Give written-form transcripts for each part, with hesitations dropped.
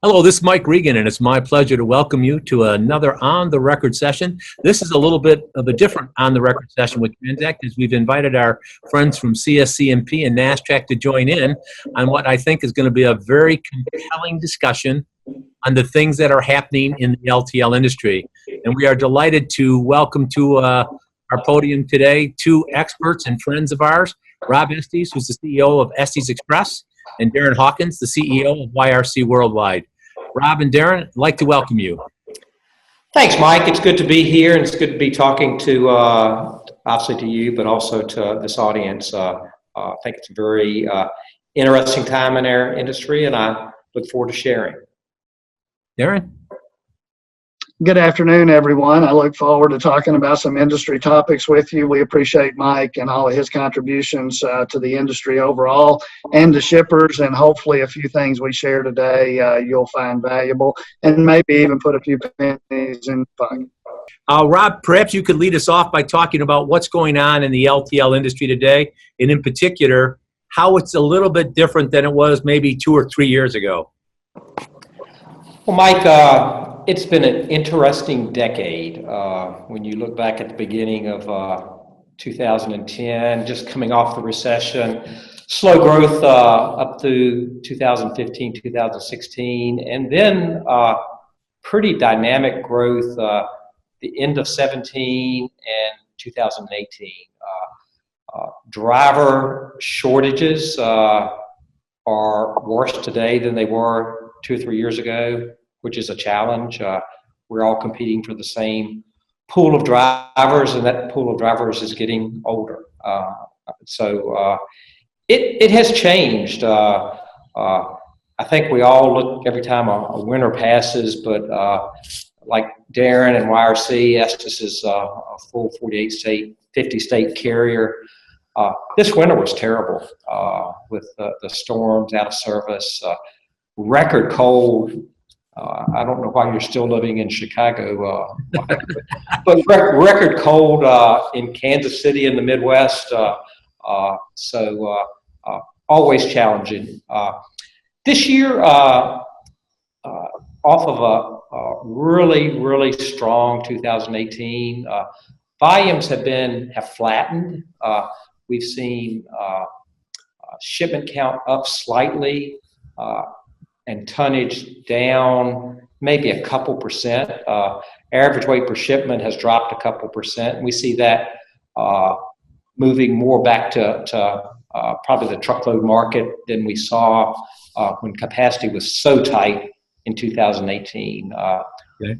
Hello, this is Mike Regan, and it's my pleasure to welcome you to another On the Record session. This is a little bit of a different On the Record session with Transact, as we've invited our friends from CSCMP and NASDAQ to join in on what I think is going to be a very compelling discussion on the things that are happening in the LTL industry. And we are delighted to welcome to our podium today two experts and friends of ours, Rob Estes, who's the CEO of Estes Express, and Darren Hawkins, the CEO of YRC Worldwide. Rob and Darren, I'd like to welcome you. Thanks, Mike. It's good to be here, and it's good to be talking to, obviously to you, but also to this audience. I think it's a very interesting time in our industry, and I look forward to sharing. Darren? Good afternoon, everyone. I look forward to talking about some industry topics with you. We appreciate Mike and all of his contributions to the industry overall and to shippers, and hopefully a few things we share today you'll find valuable and maybe even put a few pennies in the pocket. Rob, perhaps you could lead us off by talking about what's going on in the LTL industry today, and in particular, how it's a little bit different than it was maybe 2 or 3 years ago. Well, Mike, it's been an interesting decade. When you look back at the beginning of 2010, just coming off the recession, slow growth up through 2015, 2016, and then pretty dynamic growth the end of 17 and 2018. Driver shortages are worse today than they were 2 or 3 years ago, which is a challenge. We're all competing for the same pool of drivers, and that pool of drivers is getting older. So it has changed. I think we all look every time a winter passes, but like Darren and YRC, Estes is a full 48 state, 50 state carrier. This winter was terrible with the storms, out of service, record cold. I don't know why you're still living in Chicago, but record cold in Kansas City in the Midwest. So always challenging. This year, off of a really, really strong 2018, volumes have flattened. We've seen shipment count up slightly. And tonnage down maybe a couple percent. Average weight per shipment has dropped a couple percent. And we see that moving more back to probably the truckload market than we saw when capacity was so tight in 2018. Okay.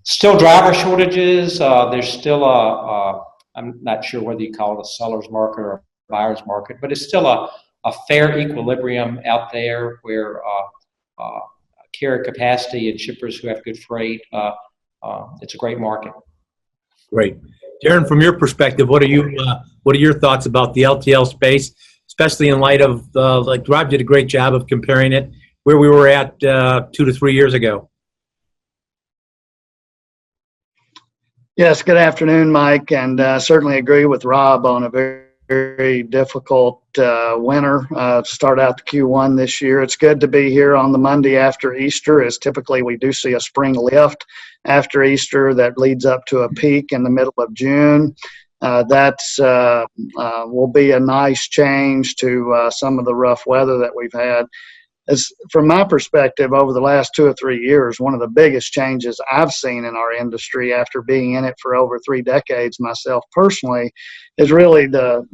Still driver shortages. There's still I'm not sure whether you call it a seller's market or a buyer's market, but it's still a fair equilibrium out there where carrier capacity and shippers who have good freight, it's a great market. Great. Darren, from your perspective, what are your thoughts about the LTL space, especially in light of, like Rob did a great job of comparing it where we were at 2 to 3 years ago? Yes, good afternoon, Mike, and certainly agree with Rob on a very difficult winter to start out the Q1 this year. It's good to be here on the Monday after Easter, as typically we do see a spring lift after Easter that leads up to a peak in the middle of June. That's will be a nice change to some of the rough weather that we've had. From my perspective, over the last 2 or 3 years, one of the biggest changes I've seen in our industry after being in it for over 3 decades myself personally is really the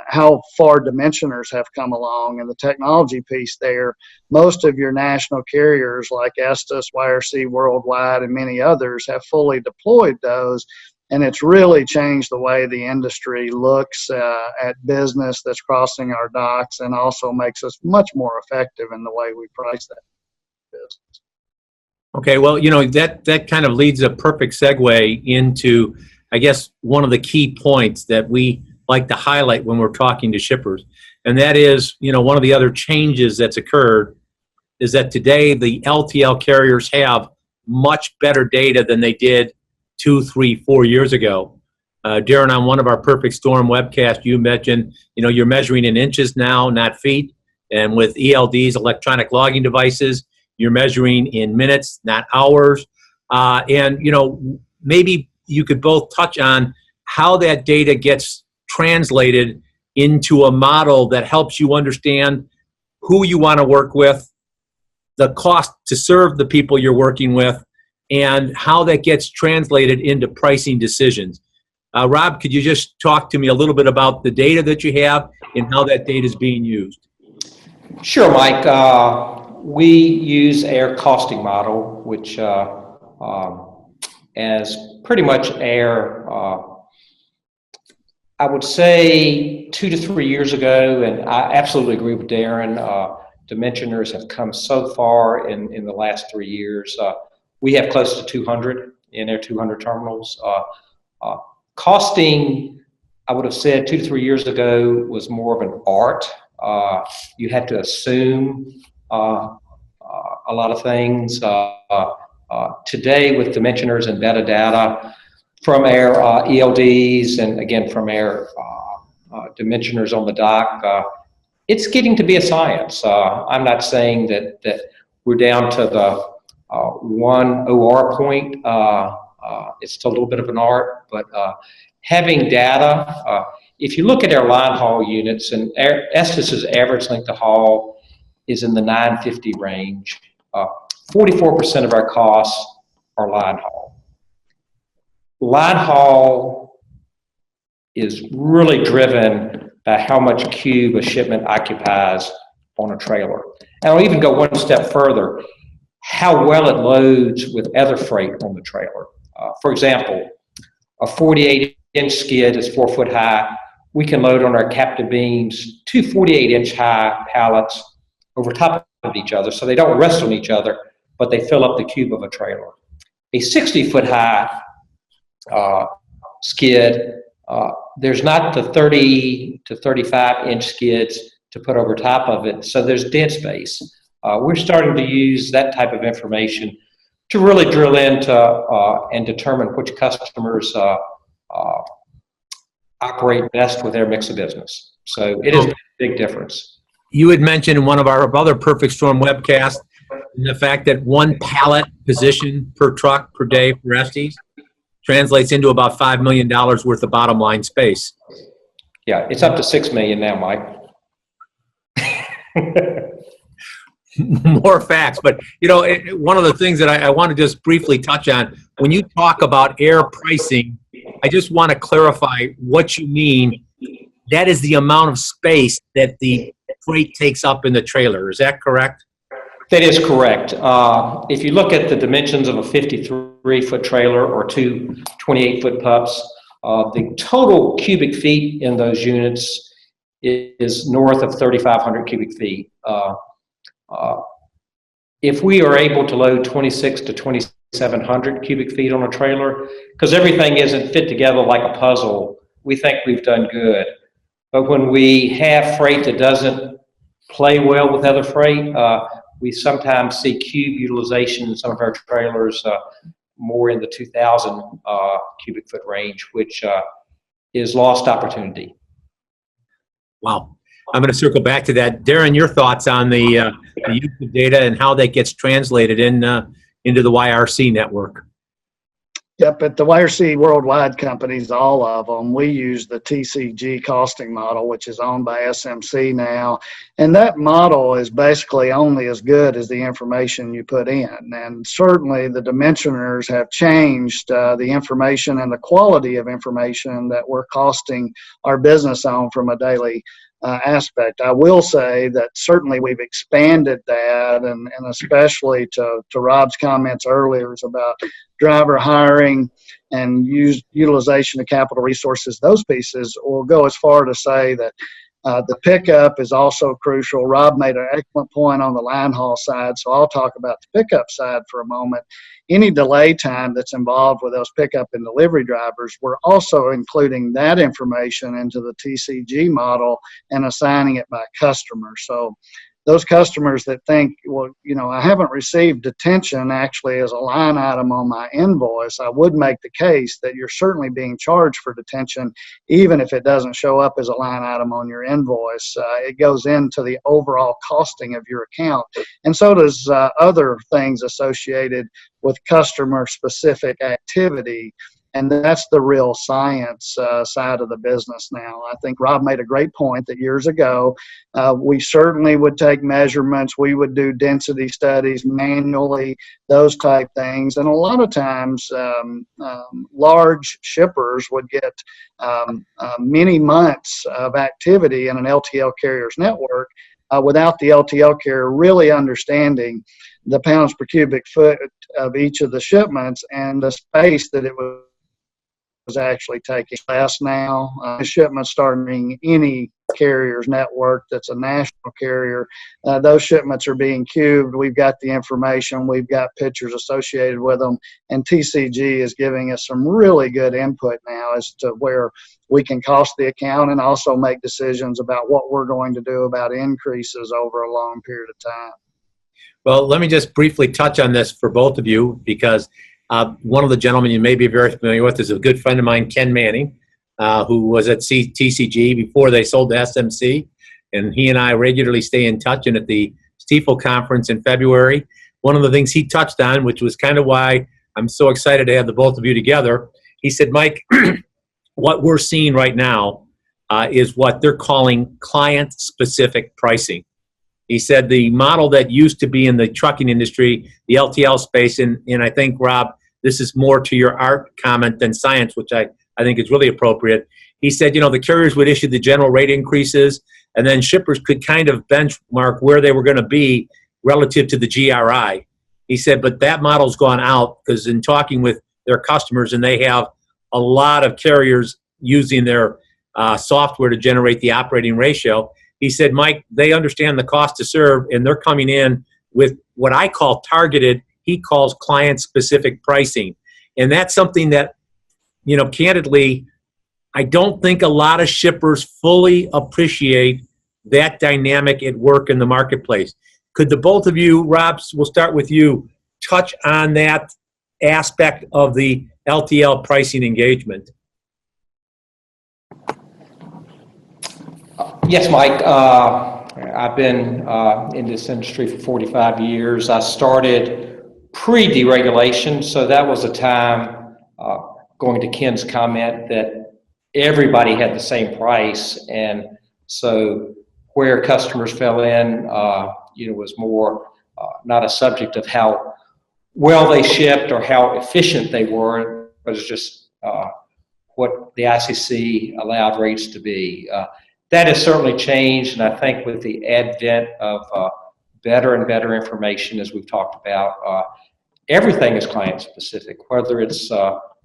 how far dimensioners have come along and the technology piece there. Most of your national carriers like Estes, YRC Worldwide, and many others have fully deployed those. And it's really changed the way the industry looks at business that's crossing our docks, and also makes us much more effective in the way we price that business. Okay, well, that kind of leads a perfect segue into, I guess, one of the key points that we like to highlight when we're talking to shippers. And that is, one of the other changes that's occurred is that today the LTL carriers have much better data than they did 2, 3, 4 years ago. Darren, on one of our Perfect Storm webcasts, you mentioned, you're measuring in inches now, not feet. And with ELDs, electronic logging devices, you're measuring in minutes, not hours. And, maybe you could both touch on how that data gets translated into a model that helps you understand who you want to work with, the cost to serve the people you're working with, and how that gets translated into pricing decisions. Rob, could you just talk to me a little bit about the data that you have and how that data is being used? Sure, Mike. We use air costing model, which as pretty much air, I would say 2 to 3 years ago, and I absolutely agree with Darren, dimensioners have come so far in the last 3 years. We have close to 200 in Air 200 terminals. Costing, I would have said 2 to 3 years ago, was more of an art. You had to assume a lot of things. Today, with dimensioners and metadata from air ELDs and again from air dimensioners on the dock, it's getting to be a science. I'm not saying that we're down to the one OR point. It's still a little bit of an art, but having data, if you look at our line haul units, and Estes' average length of haul is in the 950 range, 44% of our costs are line haul. Line haul is really driven by how much cube a shipment occupies on a trailer. And I'll even go one step further, how well it loads with other freight on the trailer. For example, a 48-inch skid is 4 foot high. We can load on our captive beams 2 48-inch high pallets over top of each other, so they don't rest on each other, but they fill up the cube of a trailer. A 60-foot high skid, there's not the 30 to 35-inch skids to put over top of it, so there's dead space. We're starting to use that type of information to really drill into and determine which customers operate best with their mix of business. So it is a big difference. You had mentioned in one of our other Perfect Storm webcasts the fact that one pallet position per truck per day for Estes translates into about $5 million worth of bottom line space. Yeah, it's up to $6 million now, Mike. More facts, but one of the things that I want to just briefly touch on, when you talk about air pricing, I just want to clarify what you mean. That is the amount of space that the freight takes up in the trailer. Is that correct? That is correct. If you look at the dimensions of a 53-foot trailer or two 28-foot pups, the total cubic feet in those units is north of 3,500 cubic feet. If we are able to load 26 to 2,700 cubic feet on a trailer, because everything isn't fit together like a puzzle, we think we've done good. But when we have freight that doesn't play well with other freight, we sometimes see cube utilization in some of our trailers more in the 2,000 cubic foot range, which is lost opportunity. Wow. I'm going to circle back to that. Darren, your thoughts on the use of data and how that gets translated into the YRC network. Yep, at the YRC worldwide companies, all of them, we use the TCG costing model, which is owned by SMC now. And that model is basically only as good as the information you put in. And certainly the dimensioners have changed the information and the quality of information that we're costing our business on from a daily aspect. I will say that certainly we've expanded that, and especially to Rob's comments earlier is about driver hiring and utilization of capital resources. Those pieces will go as far to say that the pickup is also crucial. Rob made an excellent point on the line haul side, so I'll talk about the pickup side for a moment. Any delay time that's involved with those pickup and delivery drivers, we're also including that information into the TCG model and assigning it by customer. So those customers that think, well, I haven't received detention actually as a line item on my invoice, I would make the case that you're certainly being charged for detention, even if it doesn't show up as a line item on your invoice. It goes into the overall costing of your account. And so does other things associated with customer-specific activity. And that's the real science side of the business now. I think Rob made a great point that years ago, we certainly would take measurements. We would do density studies manually, those type things. And a lot of times, large shippers would get many months of activity in an LTL carrier's network without the LTL carrier really understanding the pounds per cubic foot of each of the shipments and the space that it was actually taking. Less now, shipments starting any carrier's network that's a national carrier. Those shipments are being cubed. We've got the information. We've got pictures associated with them. And TCG is giving us some really good input now as to where we can cost the account and also make decisions about what we're going to do about increases over a long period of time. Well, let me just briefly touch on this for both of you, because one of the gentlemen you may be very familiar with is a good friend of mine, Ken Manning, who was at TCG before they sold to SMC. And he and I regularly stay in touch. And at the Stiefel conference in February, one of the things he touched on, which was kind of why I'm so excited to have the both of you together, he said, Mike, what we're seeing right now is what they're calling client-specific pricing. He said the model that used to be in the trucking industry, the LTL space, and I think, Rob, this is more to your art comment than science, which I think is really appropriate. He said, the carriers would issue the general rate increases, and then shippers could kind of benchmark where they were going to be relative to the GRI. He said, but that model's gone out because in talking with their customers, and they have a lot of carriers using their software to generate the operating ratio. He said, Mike, they understand the cost to serve, and they're coming in with what I call targeted, he calls client-specific pricing. And that's something that, candidly, I don't think a lot of shippers fully appreciate that dynamic at work in the marketplace. Could the both of you, Rob, we'll start with you, touch on that aspect of the LTL pricing engagement? Yes, Mike. I've been in this industry for 45 years. I started pre-deregulation, so that was a time, going to Ken's comment, that everybody had the same price. And so where customers fell in, was more not a subject of how well they shipped or how efficient they were, but it's just what the ICC allowed rates to be. That has certainly changed, and I think with the advent of better and better information, as we've talked about, everything is client-specific, whether it's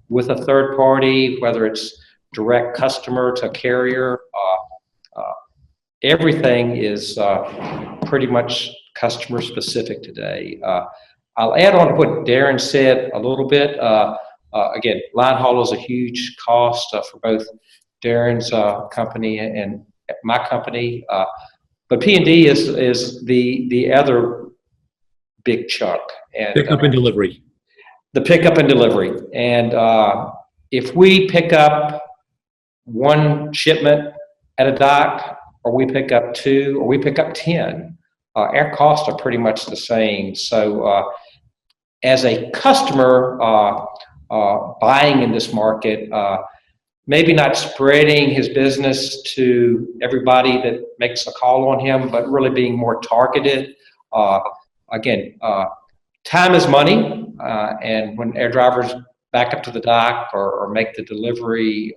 with a third party, whether it's direct customer to carrier. Everything is pretty much customer-specific today. I'll add on to what Darren said a little bit. Again, line haul is a huge cost for both Darren's company and my company, but P&D is the other big chunk. And pickup and delivery. The pickup and delivery. And if we pick up one shipment at a dock, or we pick up 2, or we pick up 10, our costs are pretty much the same. So as a customer buying in this market, maybe not spreading his business to everybody that makes a call on him, but really being more targeted. Again, time is money, and when air drivers back up to the dock or make the delivery,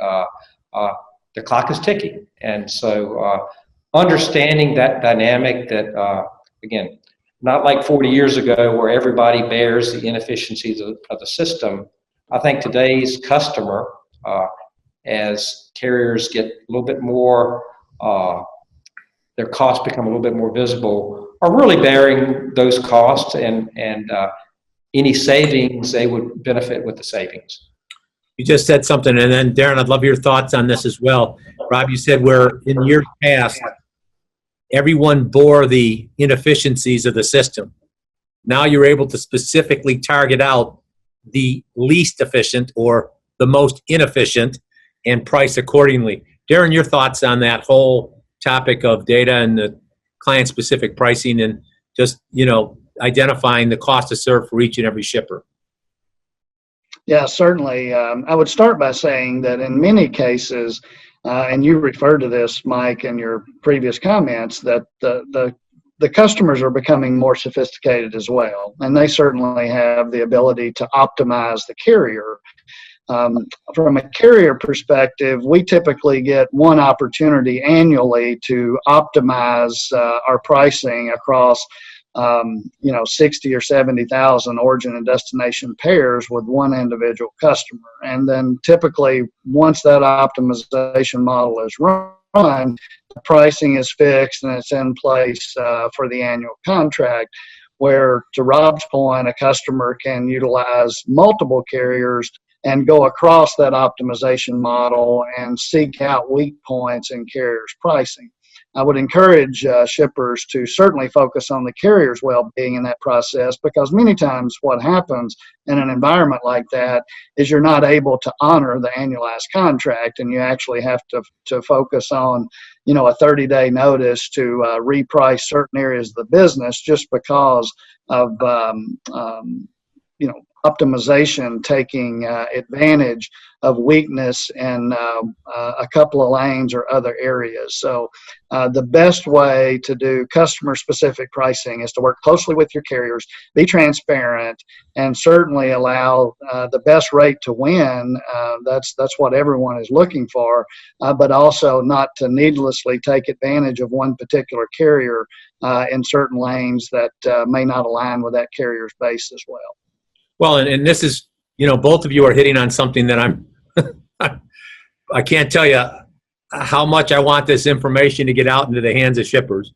the clock is ticking. And so understanding that dynamic that, again, not like 40 years ago where everybody bears the inefficiencies of the system. I think today's customer, as carriers get a little bit more, their costs become a little bit more visible, are really bearing those costs, and any savings, they would benefit with the savings. You just said something, and then Darren, I'd love your thoughts on this as well. Rob, you said where in years past, everyone bore the inefficiencies of the system. Now you're able to specifically target out the least efficient or the most inefficient and price accordingly. Darren, your thoughts on that whole topic of data and the client-specific pricing and just, identifying the cost to serve for each and every shipper? Yeah, certainly. I would start by saying that in many cases, and you referred to this, Mike, in your previous comments, that the customers are becoming more sophisticated as well, and they certainly have the ability to optimize the carrier. From a carrier perspective, we typically get one opportunity annually to optimize our pricing across 60 or 70,000 origin and destination pairs with one individual customer. And then typically once that optimization model is run, the pricing is fixed and it's in place for the annual contract, where, to Rob's point, a customer can utilize multiple carriers and go across that optimization model and seek out weak points in carriers' pricing. I would encourage shippers to certainly focus on the carrier's well-being in that process, because many times what happens in an environment like that is you're not able to honor the annualized contract, and you actually have to focus on, a 30-day notice to reprice certain areas of the business just because of optimization taking advantage of weakness in a couple of lanes or other areas. So the best way to do customer-specific pricing is to work closely with your carriers, be transparent, and certainly allow the best rate to win. That's what everyone is looking for, but also not to needlessly take advantage of one particular carrier in certain lanes that may not align with that carrier's base as well. Well, and this is, both of you are hitting on something that I can't tell you how much I want this information to get out into the hands of shippers,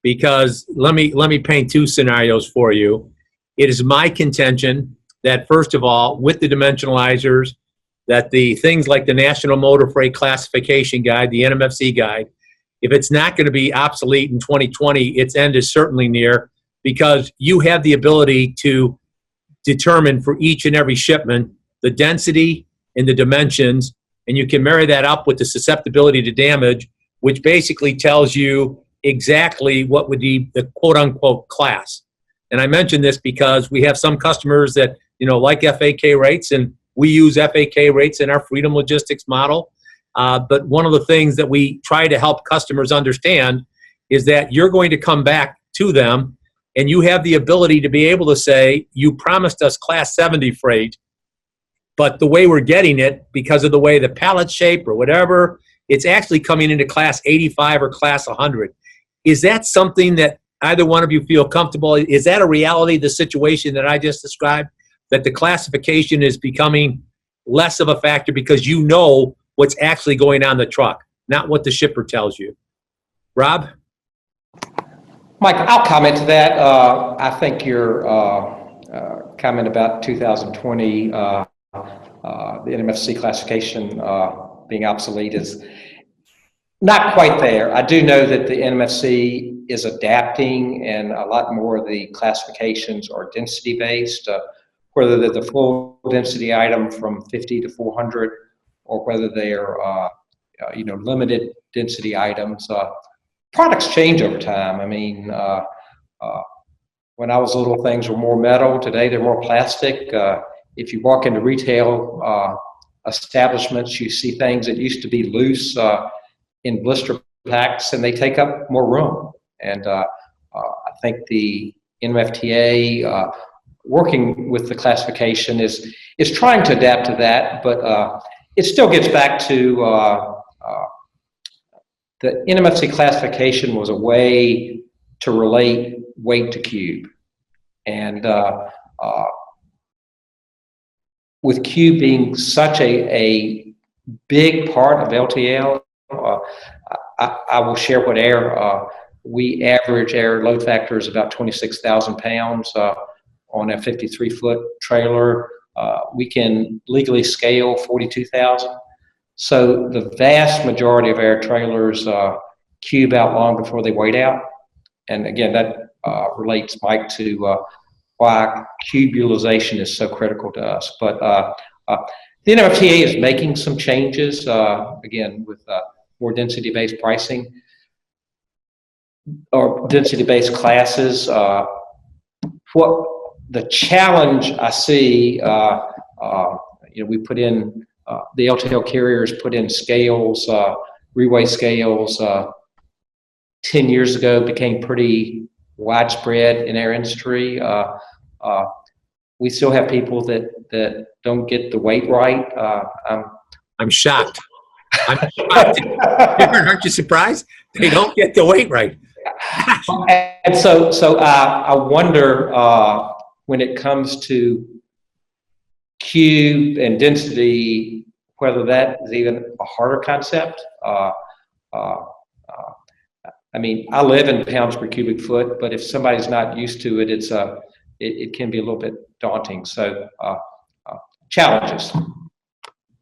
because let me paint two scenarios for you. It is my contention that, first of all, with the dimensionalizers, that the things like the National Motor Freight Classification Guide, the NMFC Guide, if it's not going to be obsolete in 2020, its end is certainly near, because you have the ability to determine for each and every shipment the density and the dimensions, and you can marry that up with the susceptibility to damage, which basically tells you exactly what would be the quote-unquote class. And I mention this because we have some customers that like FAK rates, and we use FAK rates in our Freedom Logistics model. But one of the things that we try to help customers understand is that you're going to come back to them and you have the ability to be able to say, you promised us class 70 freight, but the way we're getting it, because of the way the pallet shape or whatever, it's actually coming into class 85 or class 100. Is that something that either one of you feel comfortable? Is that a reality, the situation that I just described, that the classification is becoming less of a factor because you know what's actually going on the truck, not what the shipper tells you? Rob? Mike, I'll comment to that. I think your comment about 2020, the NMFC classification being obsolete is not quite there. I do know that the NMFC is adapting, and a lot more of the classifications are density-based, whether they're the full density item from 50 to 400, or whether they are limited density items. Products change over time. I mean, when I was little, things were more metal. Today, they're more plastic. If you walk into retail establishments, you see things that used to be loose in blister packs, and they take up more room. And I think the NMFTA, working with the classification, is trying to adapt to that, but it still gets back to the NMFC classification was a way to relate weight to cube. And with cube being such a big part of LTL, I will share what we average air load factor is about 26,000 pounds on a 53-foot trailer. We can legally scale 42,000. So the vast majority of our trailers cube out long before they weighed out. And again, that relates, Mike, to why cube utilization is so critical to us. But the NFTA is making some changes, again, with more density-based pricing or density-based classes. What the challenge I see, we put in, the LTL carriers put in scales, reweigh scales, 10 years ago became pretty widespread in our industry. We still have people that don't get the weight right. I'm shocked. I'm shocked. Aren't you surprised? They don't get the weight right. And so I wonder when it comes to cube and density, whether that is even a harder concept. I mean, I live in pounds per cubic foot, but if somebody's not used to it, it can be a little bit daunting. So challenges.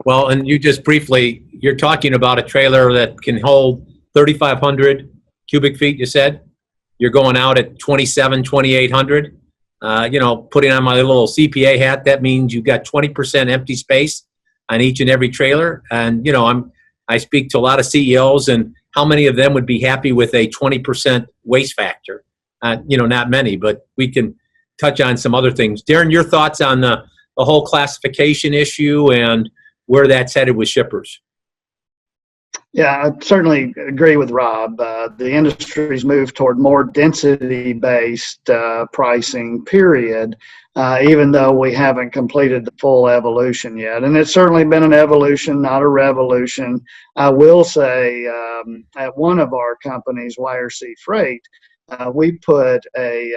Well, and you just briefly, you're talking about a trailer that can hold 3,500 cubic feet, you said? You're going out at 2,800. Putting on my little CPA hat, that means you've got 20% empty space on each and every trailer. And, I speak to a lot of CEOs, and how many of them would be happy with a 20% waste factor? Not many, but we can touch on some other things. Darren, your thoughts on the whole classification issue and where that's headed with shippers? Yeah, I certainly agree with Rob. The industry's moved toward more density-based pricing, period, even though we haven't completed the full evolution yet. And it's certainly been an evolution, not a revolution. I will say at one of our companies, YRC Freight, we put a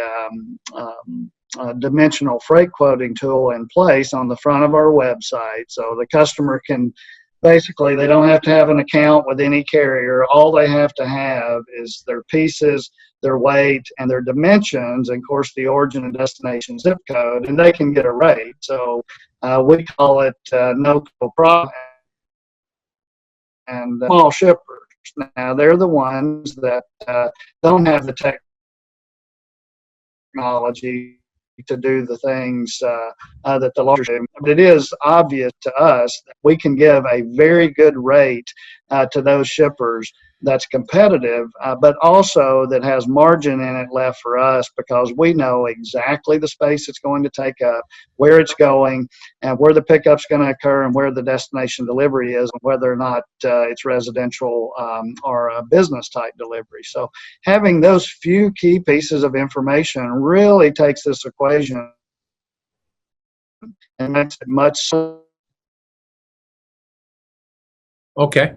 dimensional freight quoting tool in place on the front of our website, so the customer can basically, they don't have to have an account with any carrier. All they have to have is their pieces, their weight, and their dimensions, and of course the origin and destination zip code, and they can get a rate. So we call it no problem. And small shippers, now they're the ones that don't have the technology to do the things that the larger do. But it is obvious to us that we can give a very good rate to those shippers that's competitive, but also that has margin in it left for us, because we know exactly the space it's going to take up, where it's going, and where the pickup's going to occur, and where the destination delivery is, and whether or not it's residential or a business type delivery. So having those few key pieces of information really takes this equation and makes it much. Okay.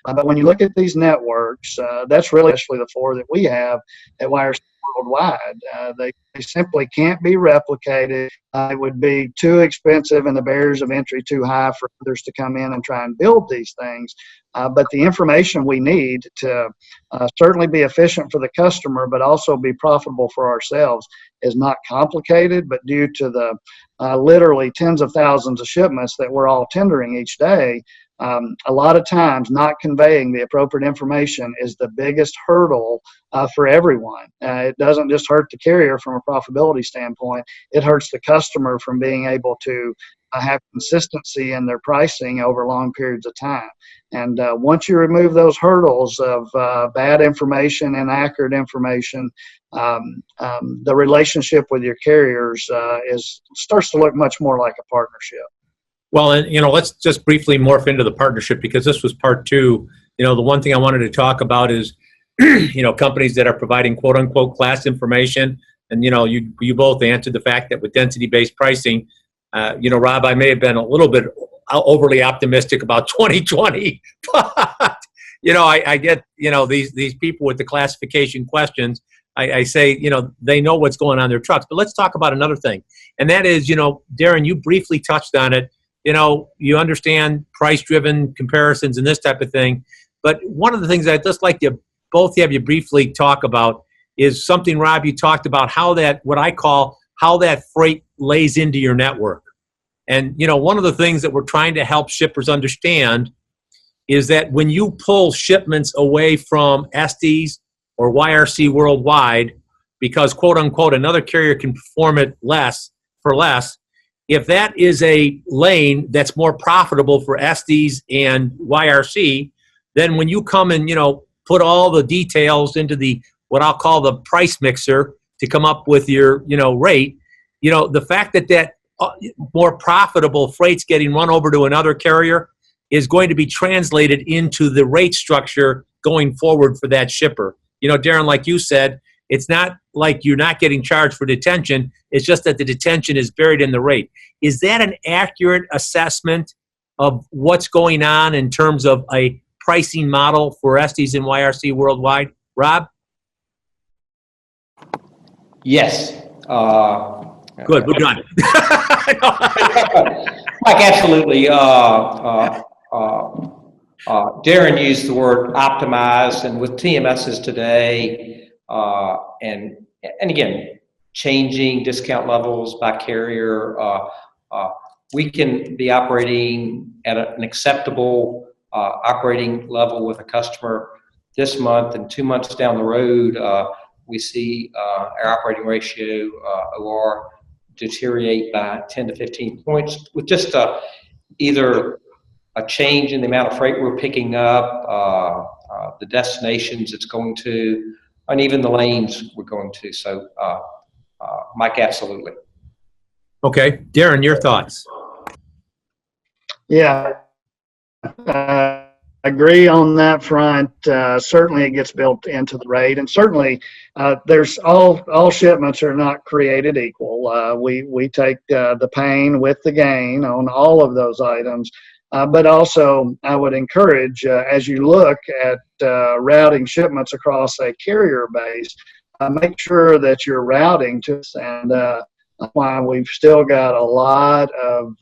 But when you look at these networks, that's really especially the four that we have at YRC worldwide. They simply can't be replicated. It would be too expensive and the barriers of entry too high for others to come in and try and build these things. But the information we need to certainly be efficient for the customer, but also be profitable for ourselves, is not complicated, but due to the literally tens of thousands of shipments that we're all tendering each day, a lot of times not conveying the appropriate information is the biggest hurdle for everyone. It doesn't just hurt the carrier from a profitability standpoint, it hurts the customer from being able to have consistency in their pricing over long periods of time. And once you remove those hurdles of bad information, inaccurate information, the relationship with your carriers starts to look much more like a partnership. Well, and let's just briefly morph into the partnership, because this was part two. The one thing I wanted to talk about is, companies that are providing quote unquote class information. And, you both answered the fact that with density-based pricing, Rob, I may have been a little bit overly optimistic about 2020, but, I get, these people with the classification questions. I say, they know what's going on in their trucks. But let's talk about another thing. And that is, Darren, you briefly touched on it. You understand price-driven comparisons and this type of thing. But one of the things I'd just like to both have you briefly talk about is something, Rob, you talked about how that freight lays into your network. And, one of the things that we're trying to help shippers understand is that when you pull shipments away from Estes or YRC worldwide, because quote unquote another carrier can perform it for less, if that is a lane that's more profitable for Estes and YRC, then when you come and put all the details into the what I'll call the price mixer to come up with your rate, the fact that more profitable freight's getting run over to another carrier is going to be translated into the rate structure going forward for that shipper. Darren, like you said, it's not like you're not getting charged for detention. It's just that the detention is buried in the rate. Is that an accurate assessment of what's going on in terms of a pricing model for Estes and YRC worldwide? Rob? Yes. Good, we're done. Mike, absolutely. Darren used the word optimize, and with TMSs today, and again, changing discount levels by carrier, we can be operating at an acceptable operating level with a customer this month, and 2 months down the road, we see our operating ratio, OR, deteriorate by 10 to 15 points with just either a change in the amount of freight we're picking up, the destinations it's going to, and even the lanes we're going to. So, Mike, absolutely. Okay. Darren, your thoughts? Yeah, agree on that front. Certainly it gets built into the rate, and certainly there's all shipments are not created equal. We take the pain with the gain on all of those items. But also, I would encourage, as you look at routing shipments across a carrier base, make sure that you're routing to, and why we've still got a lot of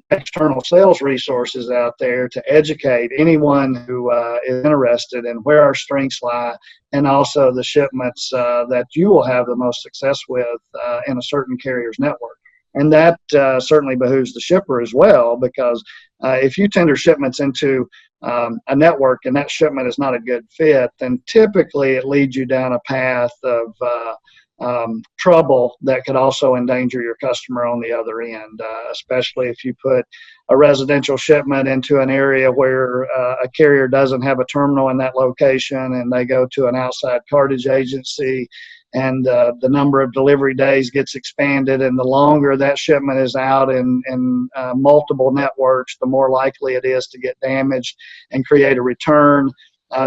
external sales resources out there to educate anyone who is interested in where our strengths lie, and also the shipments that you will have the most success with in a certain carrier's network. And that certainly behooves the shipper as well, because if you tender shipments into a network and that shipment is not a good fit, then typically it leads you down a path of trouble that could also endanger your customer on the other end, especially if you put a residential shipment into an area where a carrier doesn't have a terminal in that location and they go to an outside cartage agency, and the number of delivery days gets expanded, and the longer that shipment is out in multiple networks, the more likely it is to get damaged and create a return.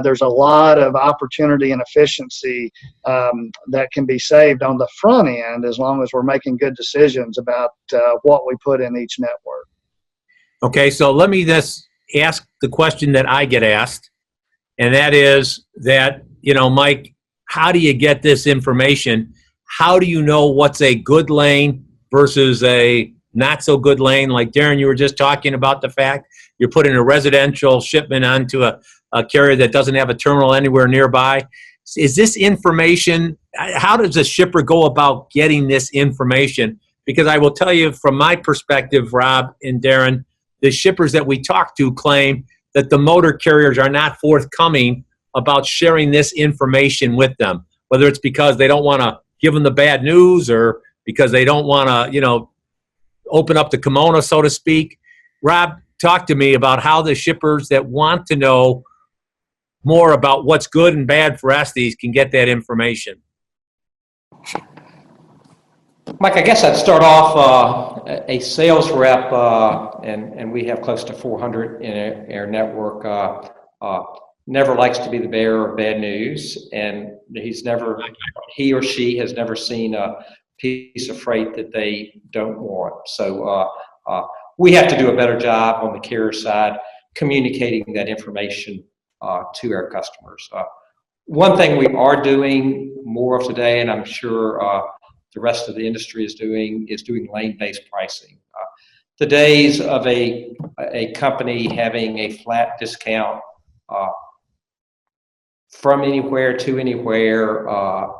There's a lot of opportunity and efficiency that can be saved on the front end as long as we're making good decisions about what we put in each network. Okay, so let me just ask the question that I get asked, and that is that, Mike, how do you get this information? How do you know what's a good lane versus a not so good lane? Like Darren, you were just talking about the fact you're putting a residential shipment onto a carrier that doesn't have a terminal anywhere nearby. Is this information, how does a shipper go about getting this information? Because I will tell you from my perspective, Rob and Darren, the shippers that we talk to claim that the motor carriers are not forthcoming about sharing this information with them, whether it's because they don't want to give them the bad news or because they don't want to, open up the kimono, so to speak. Rob, talk to me about how the shippers that want to know more about what's good and bad for Estes can get that information. Mike, I guess I'd start off a sales rep, and we have close to 400 in our network, never likes to be the bearer of bad news, and he or she has never seen a piece of freight that they don't want. So we have to do a better job on the carrier side communicating that information to our customers. One thing we are doing more of today, and I'm sure the rest of the industry is doing lane-based pricing. The days of a company having a flat discount from anywhere to anywhere are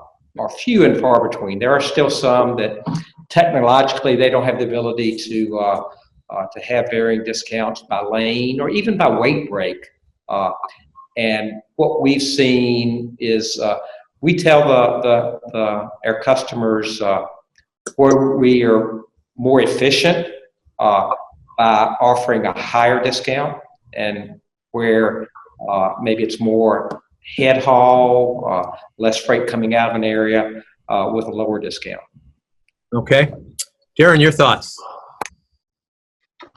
few and far between. There are still some that technologically they don't have the ability to to have varying discounts by lane or even by weight break. And what we've seen is we tell our customers where we are more efficient by offering a higher discount, and where maybe it's more head haul, less freight coming out of an area with a lower discount. Okay. Darren, your thoughts?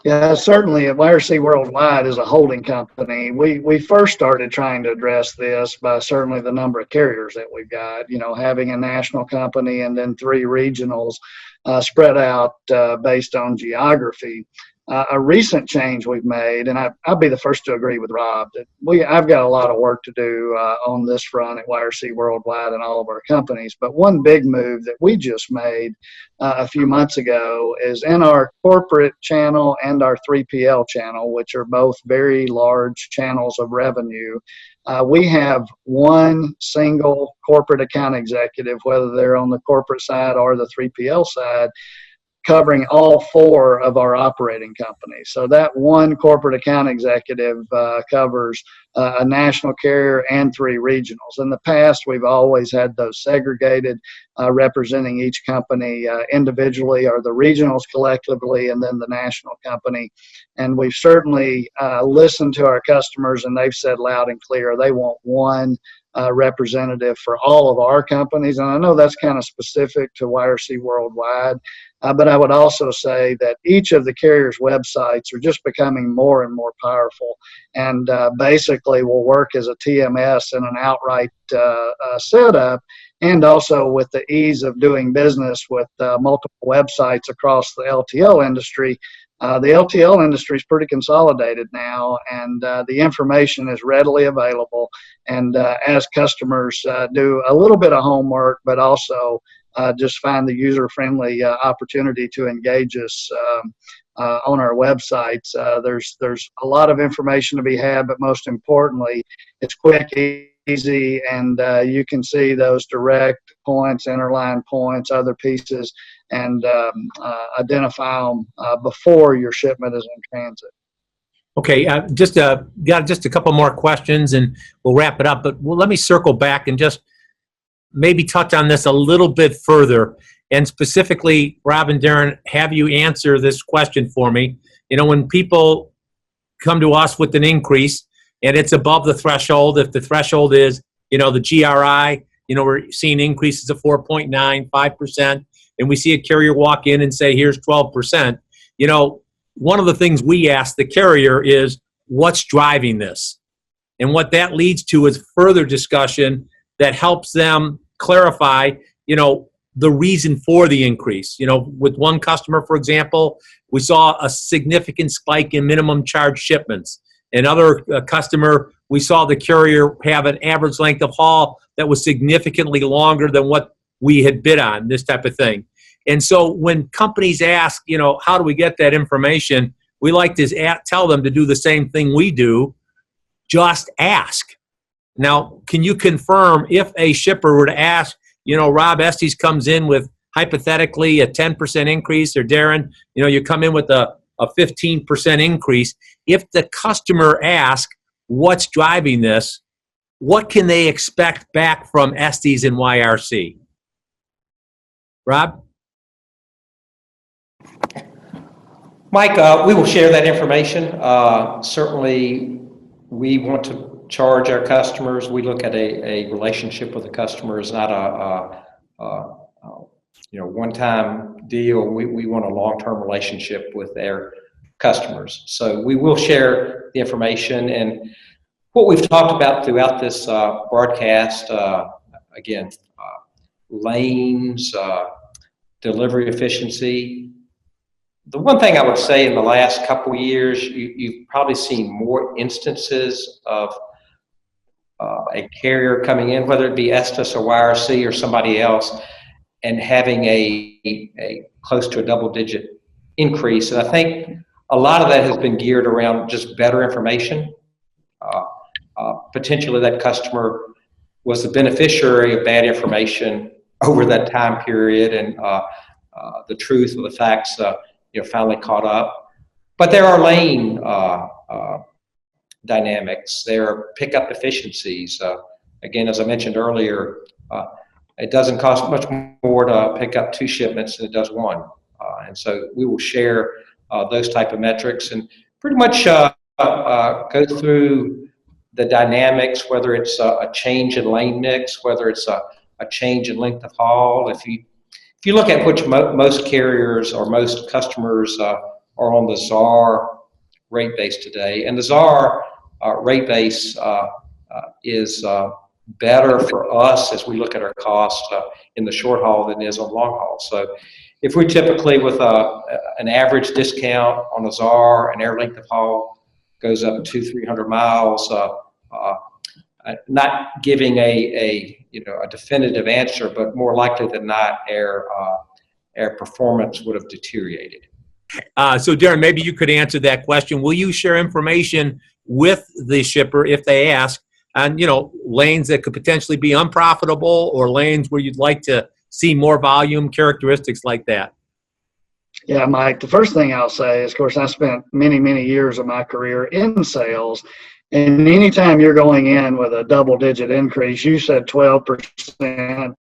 Yeah, certainly YRC Worldwide is a holding company. We first started trying to address this by certainly the number of carriers that we've got, having a national company and then 3 regionals spread out based on geography. A recent change we've made, and I'll be the first to agree with Rob, that I've got a lot of work to do on this front at YRC Worldwide and all of our companies. But one big move that we just made a few months ago is in our corporate channel and our 3PL channel, which are both very large channels of revenue. We have one single corporate account executive, whether they're on the corporate side or the 3PL side, covering all 4 of our operating companies. So that one corporate account executive covers a national carrier and 3 regionals. In the past, we've always had those segregated, representing each company individually, or the regionals collectively, and then the national company. And we've certainly listened to our customers, and they've said loud and clear they want one representative for all of our companies. And I know that's kind of specific to YRC Worldwide, but I would also say that each of the carriers' websites are just becoming more and more powerful, and basically will work as a TMS in an outright setup, and also with the ease of doing business with multiple websites across the LTL industry. The LTL industry is pretty consolidated now, and the information is readily available. And as customers do a little bit of homework, but also just find the user-friendly opportunity to engage us on our websites, there's a lot of information to be had, but most importantly, it's quick, easy, and you can see those direct points, interline points, other pieces, and identify them before your shipment is in transit. Okay, got just a couple more questions and we'll wrap it up. But let me circle back and just maybe touch on this a little bit further. And specifically, Rob and Darren, have you answer this question for me. When people come to us with an increase and it's above the threshold, if the threshold is, the GRI, we're seeing increases of 4.9%, 5%, and we see a carrier walk in and say, here's 12%. One of the things we ask the carrier is, what's driving this? And what that leads to is further discussion that helps them clarify, the reason for the increase. With one customer, for example, we saw a significant spike in minimum charge shipments. Another customer, we saw the carrier have an average length of haul that was significantly longer than what we had bid on, this type of thing. And so when companies ask, how do we get that information, we like to tell them to do the same thing we do, just ask. Now, can you confirm if a shipper were to ask, Rob, Estes comes in with hypothetically a 10% increase, or Darren, you come in with a 15% increase. If the customer asks what's driving this, what can they expect back from Estes and YRC? Rob? Mike, we will share that information. Certainly, we want to charge our customers. We look at a relationship with the customer as not a one-time deal. We want a long-term relationship with their customers. So we will share the information. And what we've talked about throughout this broadcast, again, lanes, delivery efficiency. The one thing I would say in the last couple of years, you've probably seen more instances of a carrier coming in, whether it be Estes or YRC or somebody else, and having a close to a double-digit increase. And I think a lot of that has been geared around just better information. Potentially that customer was the beneficiary of bad information over that time period, and the truth of the facts finally caught up. But there are lane dynamics. There are pickup efficiencies. Again, as I mentioned earlier, it doesn't cost much more to pick up 2 shipments than it does 1. And so we will share those type of metrics and pretty much go through the dynamics, whether it's a change in lane mix, whether it's a change in length of haul. If you look at which most carriers or most customers are on the ZAR rate base today, and the ZAR rate base is better for us as we look at our cost in the short haul than it is on long haul. So if we're typically with an average discount on a ZAR and air length of haul goes up 200-300 miles, not giving a definitive answer, but more likely than not, air performance would have deteriorated. So Darren, maybe you could answer that question. Will you share information with the shipper if they ask on, lanes that could potentially be unprofitable or lanes where you'd like to see more volume, characteristics like that? Yeah, Mike, the first thing I'll say is, of course, I spent many, many years of my career in sales. And anytime you're going in with a double-digit increase, you said 12%,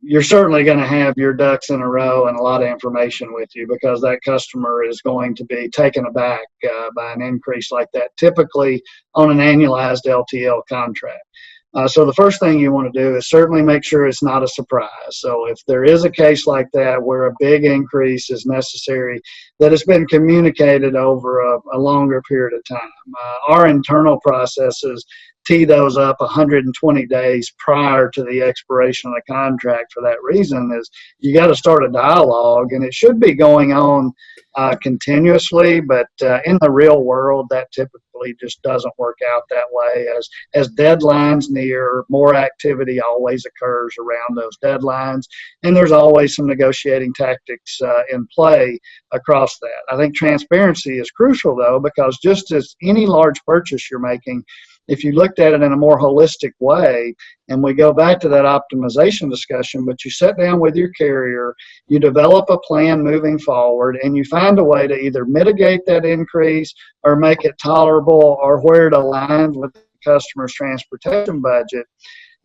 you're certainly going to have your ducks in a row and a lot of information with you, because that customer is going to be taken aback by an increase like that, typically on an annualized LTL contract. So the first thing you want to do is certainly make sure it's not a surprise. So if there is a case like that where a big increase is necessary, that it's been communicated over a longer period of time. Our internal processes tee those up 120 days prior to the expiration of the contract. For that reason is you got to start a dialogue, and it should be going on continuously, but in the real world, that typically just doesn't work out that way. As deadlines near, more activity always occurs around those deadlines, and there's always some negotiating tactics in play across that. I think transparency is crucial, though, because just as any large purchase you're making, if you looked at it in a more holistic way, and we go back to that optimization discussion, but you sit down with your carrier, you develop a plan moving forward, and you find a way to either mitigate that increase or make it tolerable or where it aligns with the customer's transportation budget.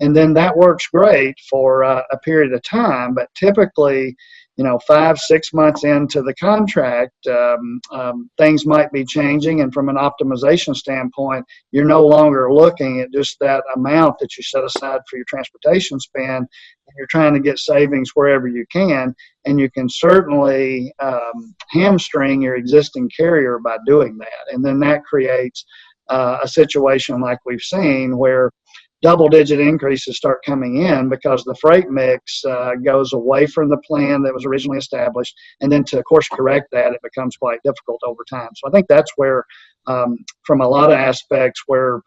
And then that works great for a period of time, but typically, 5-6 months into the contract, things might be changing. And from an optimization standpoint, you're no longer looking at just that amount that you set aside for your transportation spend. You're trying to get savings wherever you can. And you can certainly hamstring your existing carrier by doing that. And then that creates a situation like we've seen where double-digit increases start coming in because the freight mix goes away from the plan that was originally established, and then to course correct that, it becomes quite difficult over time. So I think that's where, from a lot of aspects, where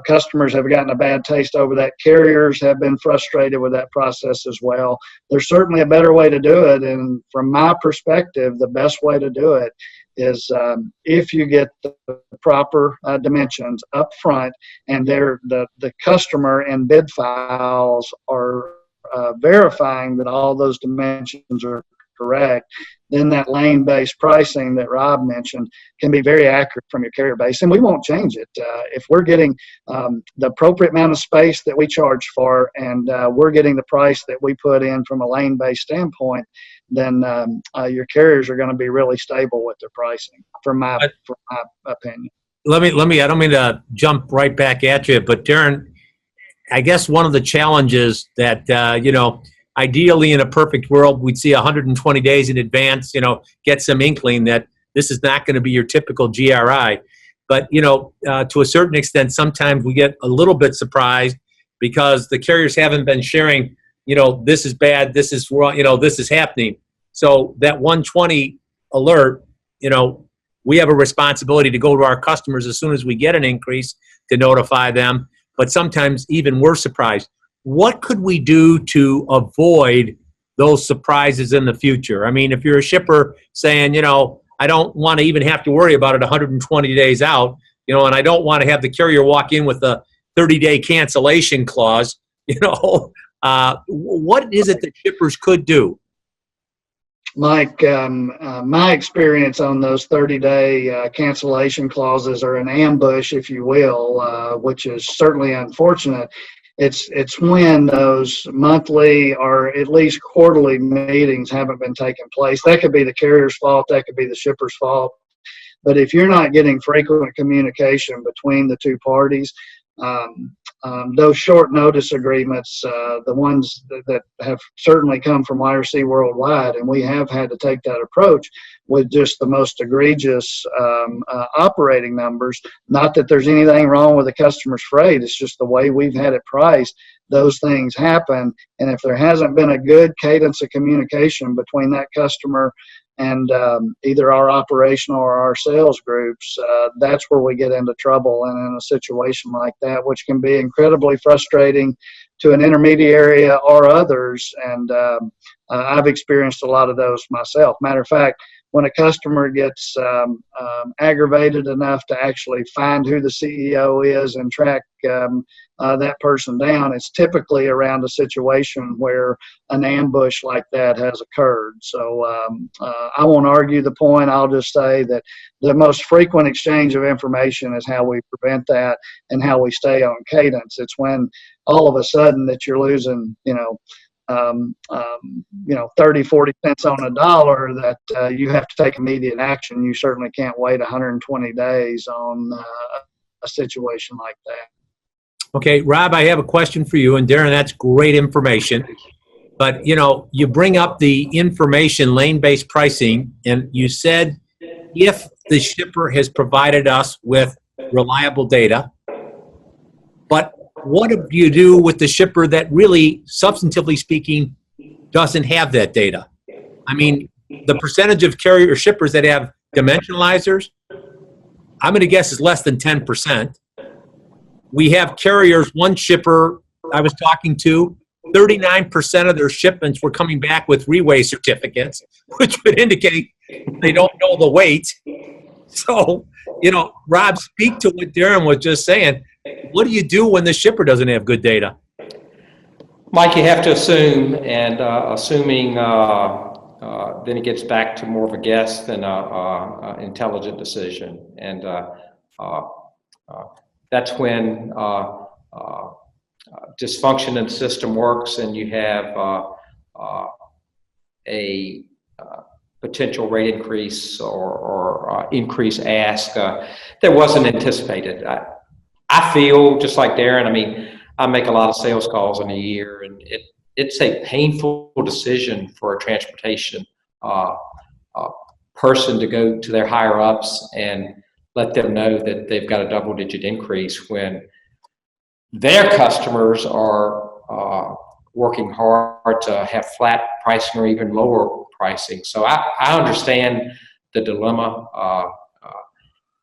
customers have gotten a bad taste over that, carriers have been frustrated with that process as well. There's certainly a better way to do it, and from my perspective, the best way to do it is if you get the proper dimensions up front, and the customer and bid files are verifying that all those dimensions are correct, then that lane-based pricing that Rob mentioned can be very accurate from your carrier base, and we won't change it. If we're getting the appropriate amount of space that we charge for, and we're getting the price that we put in from a lane-based standpoint, then your carriers are going to be really stable with their pricing, from my opinion. Let me. I don't mean to jump right back at you, but Darren, I guess one of the challenges that ideally in a perfect world we'd see 120 days in advance, get some inkling that this is not going to be your typical GRI. But to a certain extent, sometimes we get a little bit surprised because the carriers haven't been sharing. This is bad, this is wrong, this is happening. So that 120 alert, we have a responsibility to go to our customers as soon as we get an increase to notify them. But sometimes even we're surprised. What could we do to avoid those surprises in the future? I mean, if you're a shipper saying, I don't want to even have to worry about it 120 days out, and I don't want to have the carrier walk in with a 30-day cancellation clause, what is it that shippers could do? Mike, my experience on those 30-day cancellation clauses are an ambush, if you will, which is certainly unfortunate. It's when those monthly or at least quarterly meetings haven't been taking place. That could be the carrier's fault. That could be the shipper's fault. But if you're not getting frequent communication between the two parties, those short notice agreements, the ones that have certainly come from YRC worldwide, and we have had to take that approach with just the most egregious operating numbers. Not that there's anything wrong with the customer's freight, it's just the way we've had it priced. Those things happen, and if there hasn't been a good cadence of communication between that customer and either our operational or our sales groups, that's where we get into trouble. And in a situation like that, which can be incredibly frustrating to an intermediary or others, and I've experienced a lot of those myself. Matter of fact, when a customer gets aggravated enough to actually find who the CEO is and track that person down, it's typically around a situation where an ambush like that has occurred. So I won't argue the point. I'll just say that the most frequent exchange of information is how we prevent that and how we stay on cadence. It's when all of a sudden that you're losing, 30, 40 cents on a dollar, that you have to take immediate action. You certainly can't wait 120 days on a situation like that. Okay, Rob, I have a question for you, and Darren, that's great information. But, you bring up the information, lane-based pricing, and you said if the shipper has provided us with reliable data, but what do you do with the shipper that really, substantively speaking, doesn't have that data? I mean, the percentage of carrier shippers that have dimensionalizers, I'm going to guess is less than 10%. We have carriers, one shipper I was talking to, 39% of their shipments were coming back with reweigh certificates, which would indicate they don't know the weight. So, Rob, speak to what Darren was just saying. What do you do when the shipper doesn't have good data? Mike, you have to assume, and assuming then it gets back to more of a guess than an intelligent decision. And that's when dysfunction in the system works, and you have a potential rate increase or increase ask that wasn't anticipated. I feel just like Darren. I make a lot of sales calls in a year, and it's a painful decision for a transportation person to go to their higher ups and let them know that they've got a double-digit increase when their customers are working hard to have flat pricing or even lower pricing. So I understand the dilemma,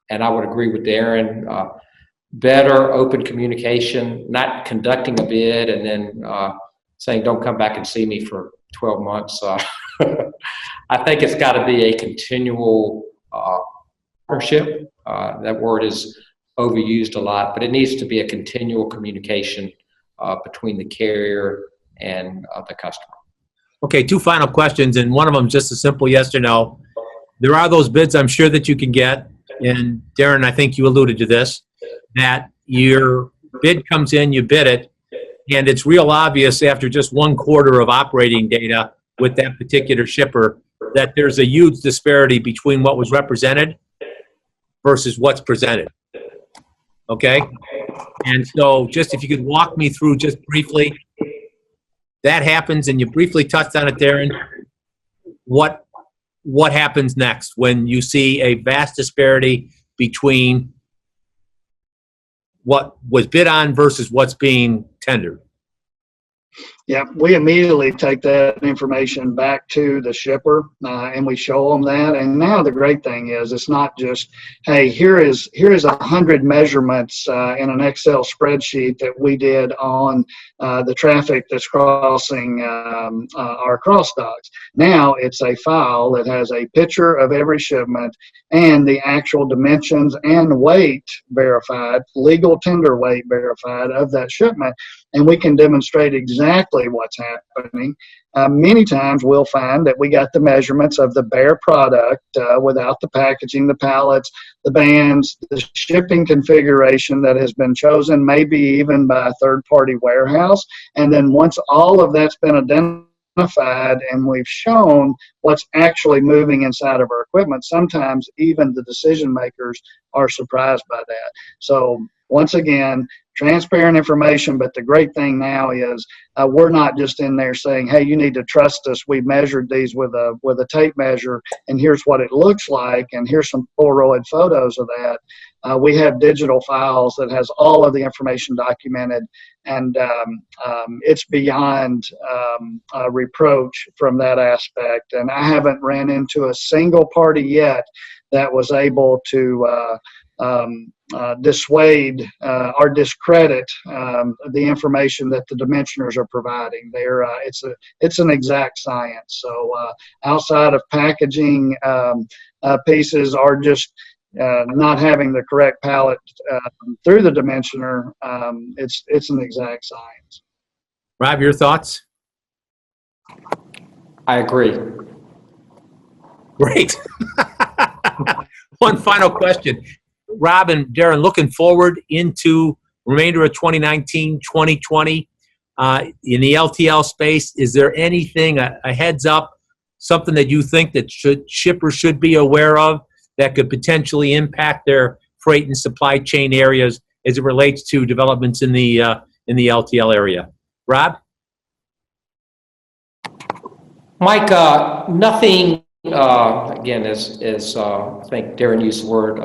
and I would agree with Darren. Better open communication, not conducting a bid and then saying, don't come back and see me for 12 months. I think it's got to be a continual partnership. That word is overused a lot, but it needs to be a continual communication between the carrier and the customer. Okay, two final questions, and one of them just a simple yes or no. There are those bids I'm sure that you can get, and Darren, I think you alluded to this, that your bid comes in, you bid it, and it's real obvious after just 1 quarter of operating data with that particular shipper that there's a huge disparity between what was represented versus what's presented. Okay? And so just if you could walk me through just briefly, that happens, and you briefly touched on it, Darren. What happens next when you see a vast disparity between what was bid on versus what's being tendered? Yeah, we immediately take that information back to the shipper and we show them that. And now the great thing is it's not just, hey, here is 100 measurements in an Excel spreadsheet that we did on the traffic that's crossing our cross docks. Now it's a file that has a picture of every shipment and the actual dimensions and weight verified, legal tender weight verified of that shipment. and we can demonstrate exactly what's happening. Many times we'll find that we got the measurements of the bare product without the packaging, the pallets, the bands, the shipping configuration that has been chosen, maybe even by a third-party warehouse. And then once all of that's been identified and we've shown what's actually moving inside of our equipment, sometimes even the decision makers are surprised by that. So once again, transparent information, but the great thing now is we're not just in there saying, hey, you need to trust us. We measured these with a tape measure, and here's what it looks like, and here's some Polaroid photos of that. We have digital files that has all of the information documented, and it's beyond reproach from that aspect. And I haven't ran into a single party yet that was able to dissuade or discredit the information that the dimensioners are providing. It's an exact science. So outside of packaging pieces or just not having the correct pallet through the dimensioner, it's an exact science. Rob, your thoughts? I agree. Great. One final question. Rob and Darren, looking forward into remainder of 2019, 2020, in the LTL space, is there anything, a heads up, something that you think that shippers should be aware of that could potentially impact their freight and supply chain areas as it relates to developments in the LTL area? Rob? Mike, nothing, again, as I think Darren used the word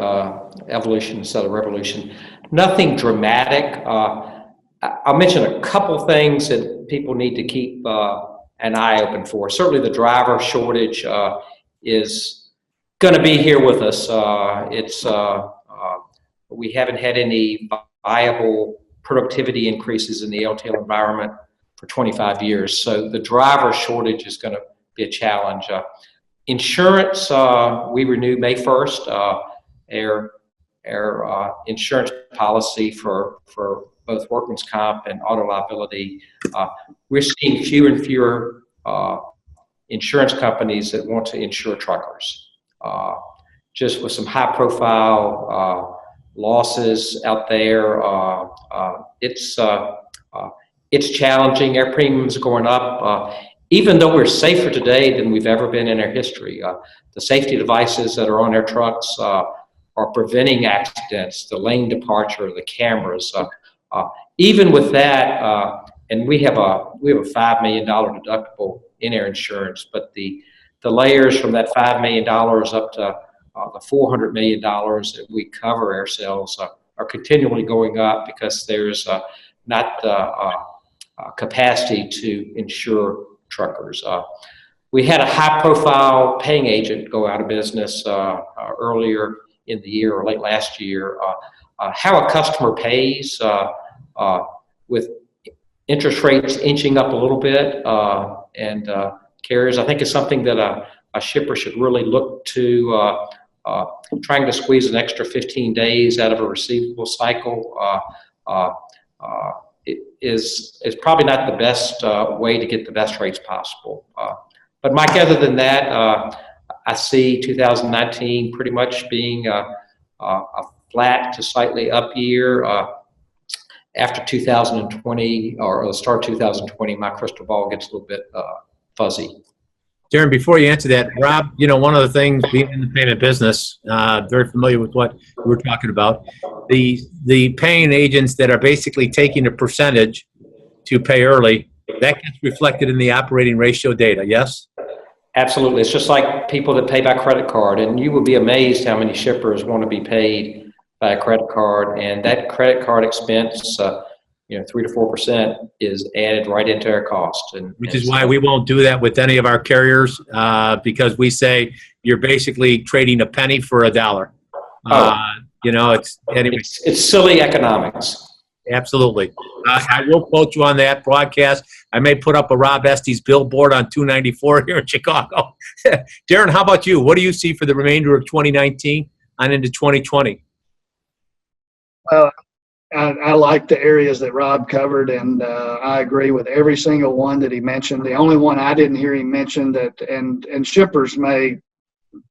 evolution instead of revolution, nothing dramatic. I'll mention a couple things that people need to keep an eye open for. Certainly the driver shortage is going to be here with us. We haven't had any viable productivity increases in the LTL environment for 25 years. So the driver shortage is going to be a challenge. Insurance, we renew May 1st. Our insurance policy for both workman's comp and auto liability, we're seeing fewer and fewer insurance companies that want to insure truckers. Just with some high profile losses out there, it's challenging. Our premiums are going up. Even though we're safer today than we've ever been in our history, the safety devices that are on our trucks are preventing accidents, the lane departure, the cameras. Even with that, and we have a $5 million deductible in our insurance, but the layers from that $5 million up to the $400 million that we cover ourselves are continually going up because there's not the capacity to insure truckers. We had a high-profile paying agent go out of business earlier in the year or late last year. How a customer pays with interest rates inching up a little bit and carriers, I think is something that a shipper should really look to. Trying to squeeze an extra 15 days out of a receivable cycle is probably not the best way to get the best rates possible. But Mike, other than that, I see 2019 pretty much being a flat to slightly up year. After 2020 or the start of 2020, my crystal ball gets a little bit fuzzy. Darren, before you answer that, Rob, one of the things, being in the payment business, very familiar with what we're talking about, the paying agents that are basically taking a percentage to pay early, that gets reflected in the operating ratio data, yes? Absolutely. It's just like people that pay by credit card, and you would be amazed how many shippers want to be paid by a credit card, and that credit card expense, 3 to 4% is added right into our cost. Which is why we won't do that with any of our carriers, because we say you're basically trading a penny for a dollar. It's silly economics. Absolutely. I will quote you on that broadcast. I may put up a Rob Estes billboard on 294 here in Chicago. Darren, how about you? What do you see for the remainder of 2019 and into 2020? Well, I like the areas that Rob covered, and I agree with every single one that he mentioned. The only one I didn't hear him mention that, and shippers may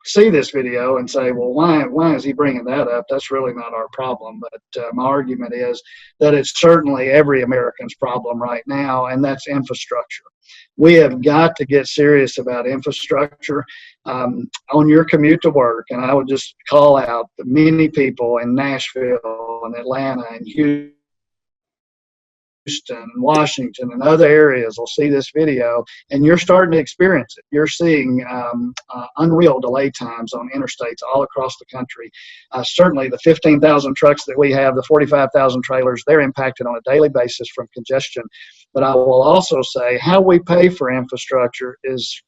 see this video and say, well, why is he bringing that up? That's really not our problem. But my argument is that it's certainly every American's problem right now, and that's infrastructure. We have got to get serious about infrastructure on your commute to work. And I would just call out the many people in Nashville and Atlanta and Houston, Washington, and other areas will see this video, and you're starting to experience it. You're seeing unreal delay times on interstates all across the country. Certainly the 15,000 trucks that we have, the 45,000 trailers, they're impacted on a daily basis from congestion. But I will also say how we pay for infrastructure is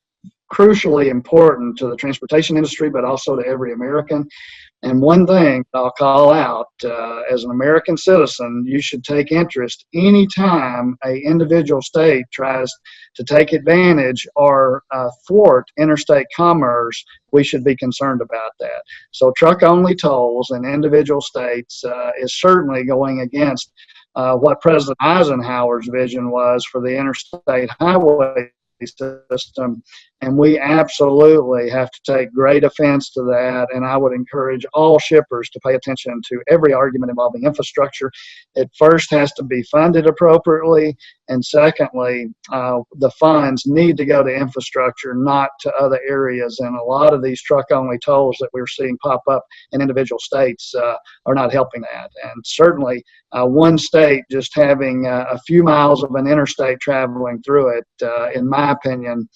crucially important to the transportation industry, but also to every American. And one thing I'll call out, as an American citizen, you should take interest anytime an individual state tries to take advantage or thwart interstate commerce. We should be concerned about that. So truck-only tolls in individual states is certainly going against what President Eisenhower's vision was for the interstate highway system, and we absolutely have to take great offense to that. And I would encourage all shippers to pay attention to every argument involving infrastructure. It first has to be funded appropriately, and secondly, the funds need to go to infrastructure, not to other areas. And a lot of these truck-only tolls that we're seeing pop up in individual states are not helping that. And certainly one state just having a few miles of an interstate traveling through it, in my opinion,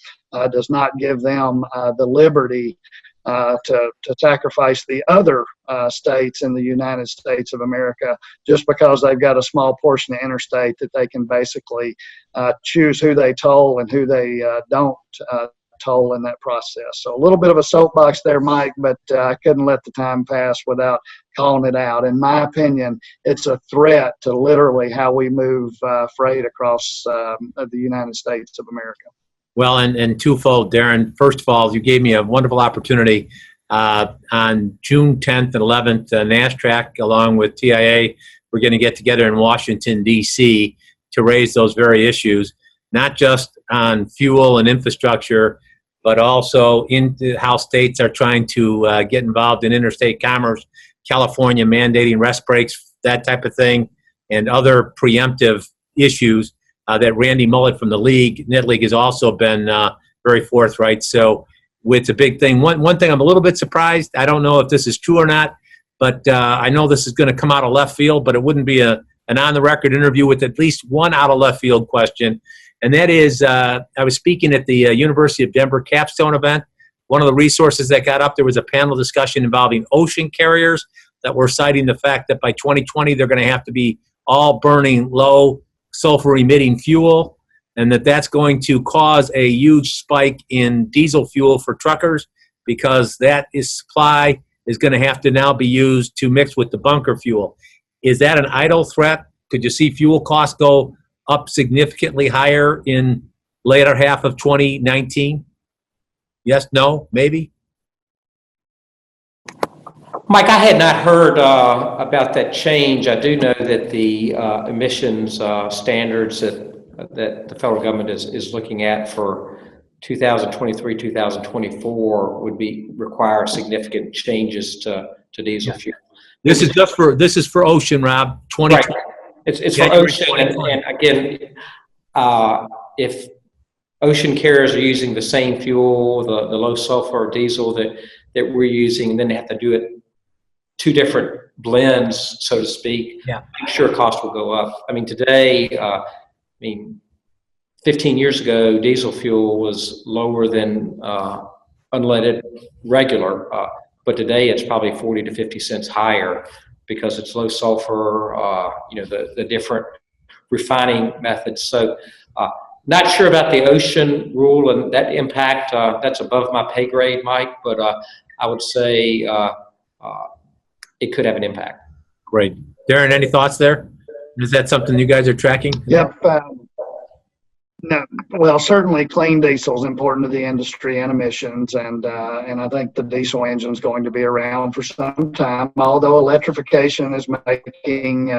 does not give them the liberty to sacrifice the other states in the United States of America just because they've got a small portion of interstate that they can basically choose who they toll and who they don't toll in that process. So a little bit of a soapbox there, Mike, but I couldn't let the time pass without calling it out. In my opinion, it's a threat to literally how we move freight across the United States of America. Well, and twofold, Darren. First of all, you gave me a wonderful opportunity on June 10th and 11th, NASTRAC, along with TIA, we're going to get together in Washington, D.C. to raise those very issues, not just on fuel and infrastructure, but also into how states are trying to get involved in interstate commerce, California mandating rest breaks, that type of thing, and other preemptive issues that Randy Mullet from the Net League has also been very forthright. So it's a big thing. One thing I'm a little bit surprised, I don't know if this is true or not, but I know this is going to come out of left field, but it wouldn't be an on-the-record interview with at least one out-of-left-field question. And that is, I was speaking at the University of Denver capstone event. One of the resources that got up there was a panel discussion involving ocean carriers that were citing the fact that by 2020 they're going to have to be all burning low sulfur emitting fuel, and that's going to cause a huge spike in diesel fuel for truckers because that supply is going to have to now be used to mix with the bunker fuel. Is that an idle threat? Could you see fuel costs go up significantly higher in later half of 2019? Yes, no, maybe? Mike, I had not heard about that change. I do know that the emissions standards that the federal government is looking at for 2023, 2024 would require significant changes to diesel fuel. This is for ocean, Rob. 2020. Right. It's for ocean, and again, if ocean carriers are using the same fuel, the low sulfur diesel that we're using, then they have to do it two different blends, so to speak. Yeah. I'm sure cost will go up. I mean, today, 15 years ago, diesel fuel was lower than unleaded regular, but today it's probably 40 to 50 cents higher because it's low sulfur, the different refining methods. So not sure about the ocean rule and that impact. That's above my pay grade, Mike, but I would say it could have an impact. Great. Darren, any thoughts there? Is that something you guys are tracking? Yep. No, well, certainly clean diesel is important to the industry and emissions, and I think the diesel engine is going to be around for some time. Although electrification is making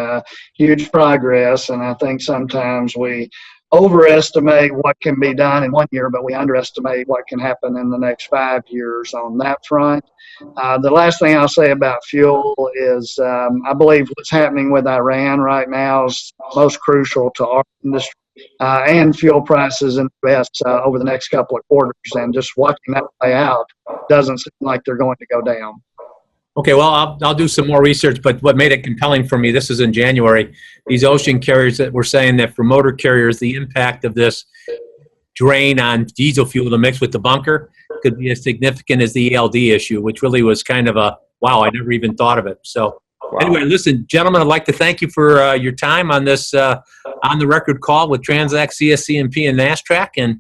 huge progress, and I think sometimes we overestimate what can be done in 1 year, but we underestimate what can happen in the next 5 years on that front. The last thing I'll say about fuel is I believe what's happening with Iran right now is most crucial to our industry. And fuel prices in the U.S. Over the next couple of quarters, and just watching that play out doesn't seem like they're going to go down. Okay, well, I'll do some more research, but what made it compelling for me, this is in January, these ocean carriers that were saying that for motor carriers, the impact of this drain on diesel fuel to mix with the bunker could be as significant as the ELD issue, which really was kind of a, wow, I never even thought of it. So anyway, listen, gentlemen, I'd like to thank you for your time on this on-the-record call with Transact, CSCMP, and NASTRAC, and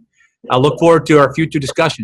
I look forward to our future discussion.